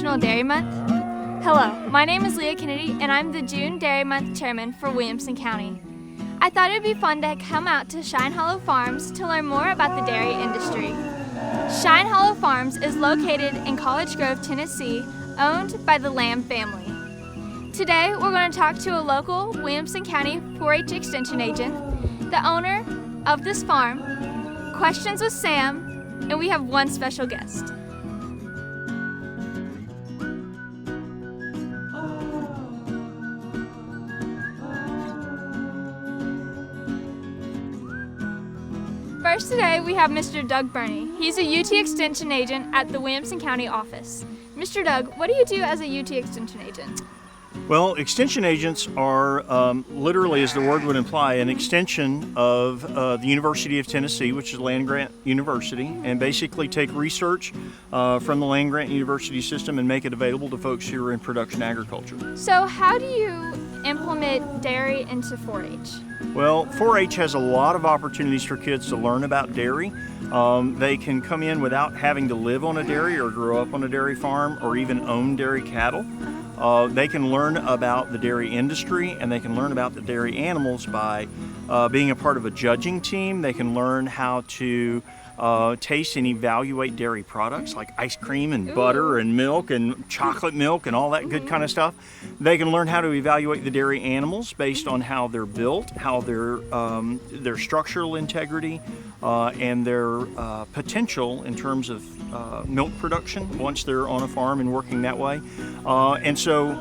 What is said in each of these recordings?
National Dairy Month? Hello, my name is Leah Kennedy and I'm the June Dairy Month Chairman for Williamson County. I thought it would be fun to come out to Shine Hollow Farms to learn more about the dairy industry. Shine Hollow Farms is located in College Grove, Tennessee, owned by the Lamb family. Today we're going to talk to a local Williamson County 4-H extension agent, the owner of this farm, Questions with Sam, and we have one special guest. First today we have Mr. Doug Burney. He's a UT Extension agent at the Williamson County office. Mr. Doug, what do you do as a UT Extension agent? Well, extension agents are literally, as the word would imply, an extension of the University of Tennessee, which is land-grant university, and basically take research from the land-grant university system and make it available to folks who are in production agriculture. So how do you implement dairy into 4-H? Well, 4-H has a lot of opportunities for kids to learn about dairy. They can come in without having to live on a dairy or grow up on a dairy farm or even own dairy cattle. They can learn about the dairy industry and they can learn about the dairy animals by being a part of a judging team. They can learn how to taste and evaluate dairy products like ice cream and butter and milk and chocolate milk and all that good kind of stuff. They can learn how to evaluate the dairy animals based on how they're built, how their structural integrity, and their potential in terms of milk production once they're on a farm and working that way. And so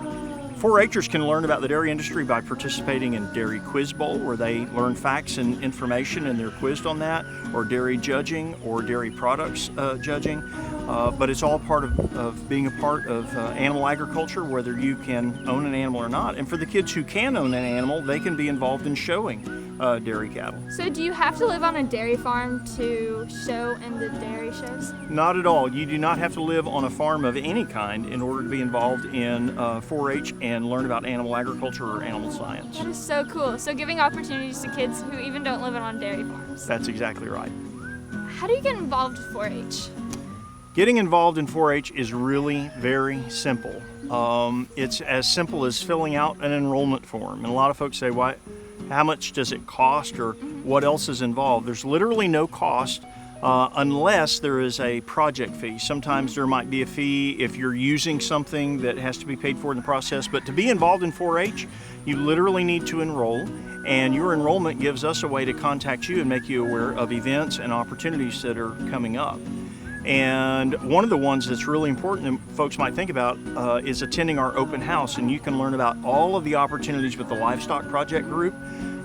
4-Hers can learn about the dairy industry by participating in Dairy Quiz Bowl, where they learn facts and information and they're quizzed on that, or dairy judging or dairy products judging. But it's all part of being a part of animal agriculture, whether you can own an animal or not. And for the kids who can own an animal, they can be involved in showing dairy cattle. So do you have to live on a dairy farm to show in the dairy shows? Not at all. You do not have to live on a farm of any kind in order to be involved in 4-H and learn about animal agriculture or animal science. That is so cool. So giving opportunities to kids who even don't live on dairy farms. That's exactly right. How do you get involved with 4-H? Getting involved in 4-H is really very simple. It's as simple as filling out an enrollment form. And a lot of folks say, why? How much does it cost or what else is involved? There's literally no cost unless there is a project fee. Sometimes there might be a fee if you're using something that has to be paid for in the process. But to be involved in 4-H, you literally need to enroll, and your enrollment gives us a way to contact you and make you aware of events and opportunities that are coming up. And one of the ones that's really important that folks might think about is attending our open house, and you can learn about all of the opportunities with the Livestock Project Group.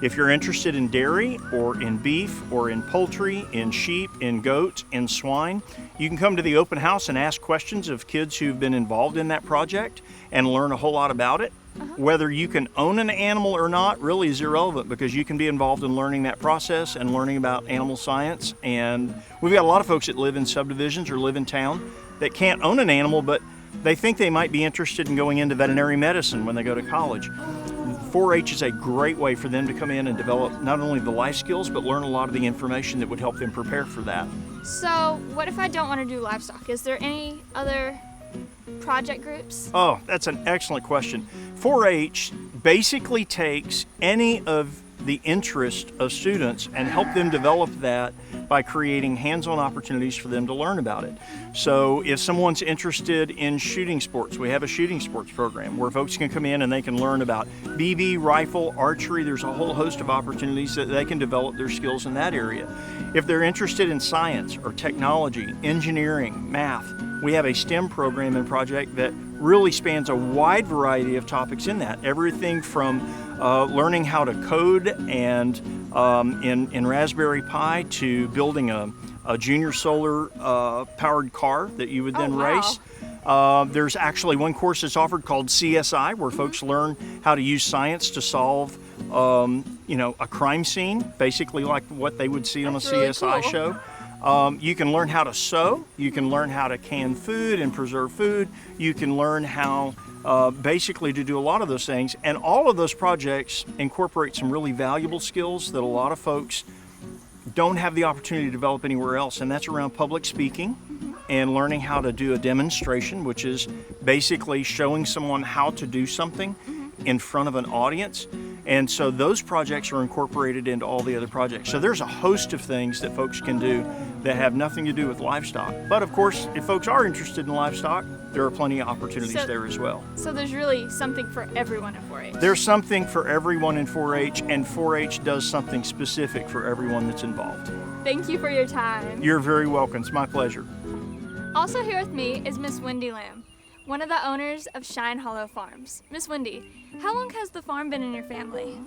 If you're interested in dairy or in beef or in poultry, in sheep, in goats, in swine, you can come to the open house and ask questions of kids who've been involved in that project and learn a whole lot about it. Whether you can own an animal or not really is irrelevant, because you can be involved in learning that process and learning about animal science. And we've got a lot of folks that live in subdivisions or live in town that can't own an animal, but they think they might be interested in going into veterinary medicine when they go to college. 4-H is a great way for them to come in and develop not only the life skills, but learn a lot of the information that would help them prepare for that. So what if I don't want to do livestock? Is there any other project groups? Oh, that's an excellent question. 4-H basically takes any of the interest of students and help them develop that by creating hands-on opportunities for them to learn about it. So if someone's interested in shooting sports, we have a shooting sports program where folks can come in and they can learn about BB, rifle, archery. There's a whole host of opportunities that they can develop their skills in that area. If they're interested in science or technology, engineering, math, we have a STEM program and project that really spans a wide variety of topics in that. Everything from learning how to code and in Raspberry Pi to building a junior solar powered car that you would then race. There's actually one course that's offered called CSI, where folks learn how to use science to solve a crime scene, basically like what they would see on a CSI show. You can learn how to sew, you can learn how to can food and preserve food, you can learn how basically to do a lot of those things, and all of those projects incorporate some really valuable skills that a lot of folks don't have the opportunity to develop anywhere else, and that's around public speaking, and learning how to do a demonstration, which is basically showing someone how to do something in front of an audience. And so those projects are incorporated into all the other projects. So there's a host of things that folks can do that have nothing to do with livestock. But of course, if folks are interested in livestock, there are plenty of opportunities there as well. So there's really something for everyone in 4-H. There's something for everyone in 4-H, and 4-H does something specific for everyone that's involved. Thank you for your time. You're very welcome. It's my pleasure. Also here with me is Miss Wendy Lamb, one of the owners of Shine Hollow Farms. Miss Wendy, how long has the farm been in your family?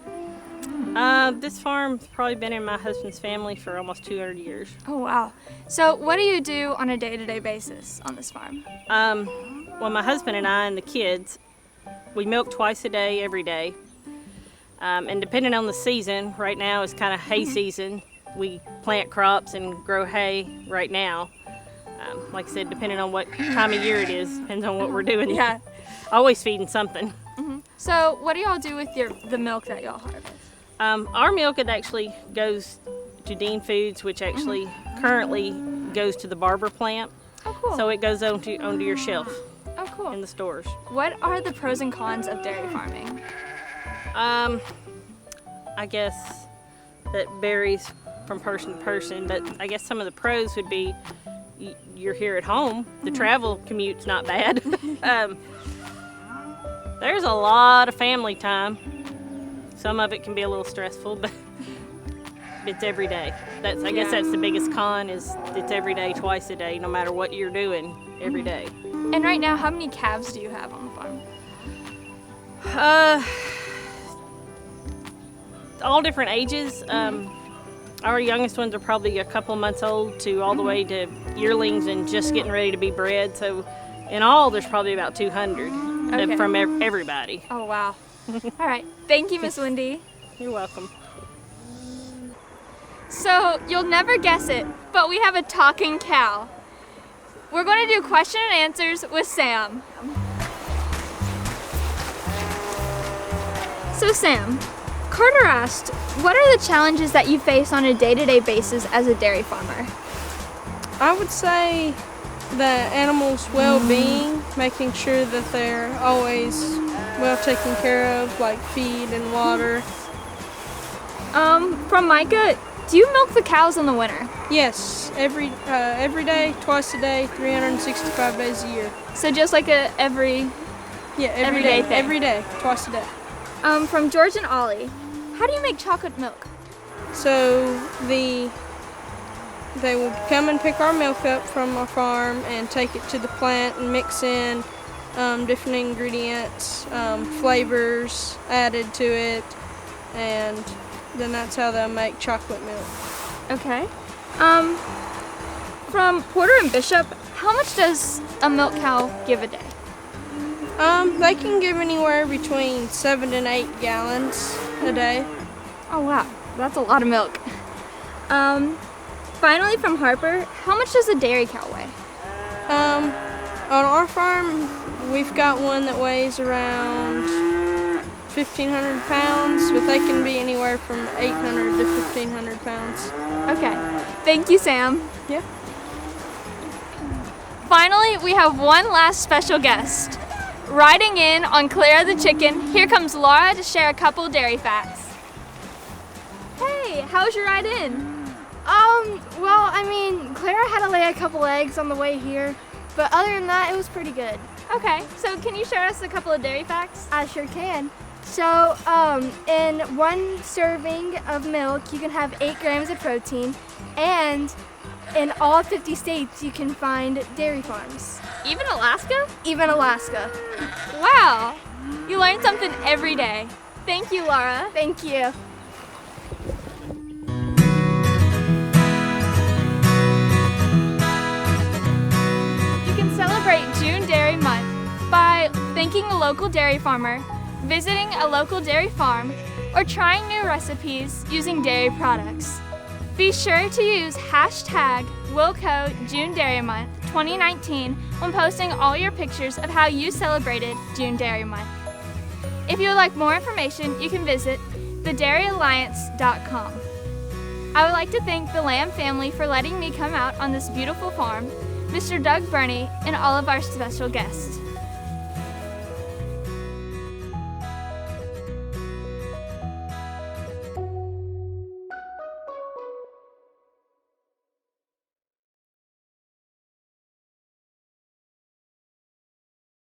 This farm's probably been in my husband's family for almost 200 years. Oh, wow. So what do you do on a day-to-day basis on this farm? Well, my husband and I and the kids, we milk twice a day, every day. And depending on the season, right now is kind of hay season. We plant crops and grow hay right now. Like I said, depending on what time of year it is, depends on what we're doing. Yeah. Always feeding something. So what do y'all do with the milk that y'all harvest? Our milk, it actually goes to Dean Foods, which actually currently goes to the barber plant. Oh, cool. So it goes onto your shelf Oh, cool. in the stores. What are the pros and cons of dairy farming? I guess that varies from person to person, but I guess some of the pros would be you're here at home. The travel commute's not bad. There's a lot of family time. Some of it can be a little stressful, but it's every day. I guess that's the biggest con, is it's every day, twice a day, no matter what you're doing, every day. And right now, how many calves do you have on the farm? All different ages. Our youngest ones are probably a couple months old to all the way to yearlings and just getting ready to be bred. So in all, there's probably about 200 from everybody. Oh, wow. All right. Thank you, Miss Wendy. You're welcome. So you'll never guess it, but we have a talking cow. We're going to do question and answers with Sam. So Sam, Carter asked, what are the challenges that you face on a day-to-day basis as a dairy farmer? I would say the animals' well-being, making sure that they're always well taken care of, like feed and water. From Micah, do you milk the cows in the winter? Yes, every day, twice a day, 365 days a year. So just like every everyday thing. Every day, twice a day. From George and Ollie, how do you make chocolate milk? So they will come and pick our milk up from our farm and take it to the plant and mix in different ingredients, flavors added to it, and then that's how they'll make chocolate milk. Okay. From Porter and Bishop, how much does a milk cow give a day? They can give anywhere between 7 and 8 gallons a day. Oh wow, that's a lot of milk. Finally from Harper, how much does a dairy cow weigh? On our farm, we've got one that weighs around 1,500 pounds, but they can be anywhere from 800 to 1,500 pounds. Okay, thank you, Sam. Yeah. Finally, we have one last special guest. Riding in on Clara the chicken, here comes Laura to share a couple dairy facts. Hey, how was your ride in? Well, I mean, Clara had to lay a couple eggs on the way here, but other than that, it was pretty good. Okay, so can you share us a couple of dairy facts? I sure can. So, in one serving of milk, you can have 8 grams of protein, and in all 50 states, you can find dairy farms. Even Alaska? Even Alaska. Wow, you learn something every day. Thank you, Laura. Thank you. Celebrate June Dairy Month by thanking a local dairy farmer, visiting a local dairy farm, or trying new recipes using dairy products. Be sure to use hashtag Wilco June Dairy Month 2019 when posting all your pictures of how you celebrated June Dairy Month. If you would like more information, you can visit thedairyalliance.com. I would like to thank the Lamb family for letting me come out on this beautiful farm, Mr. Doug Burney, and all of our special guests.